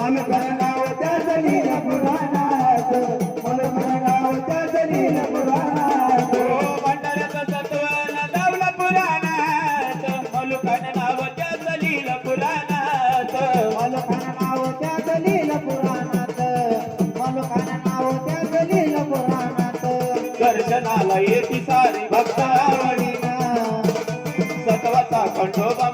मलुकान नाव त्या दलील पुराणात मलुकान नाव त्या दलील पुराणात भंडाऱ्याचं तत्व नदावलं पुराणात मलुकान नाव त्या दलील पुराणात मलुकान नाव त्या दलील पुराणात मलुकान नाव त्या दलील पुराणात दर्शनाला येती सारी भक्तावळीनं सत्वाचा खंडोबा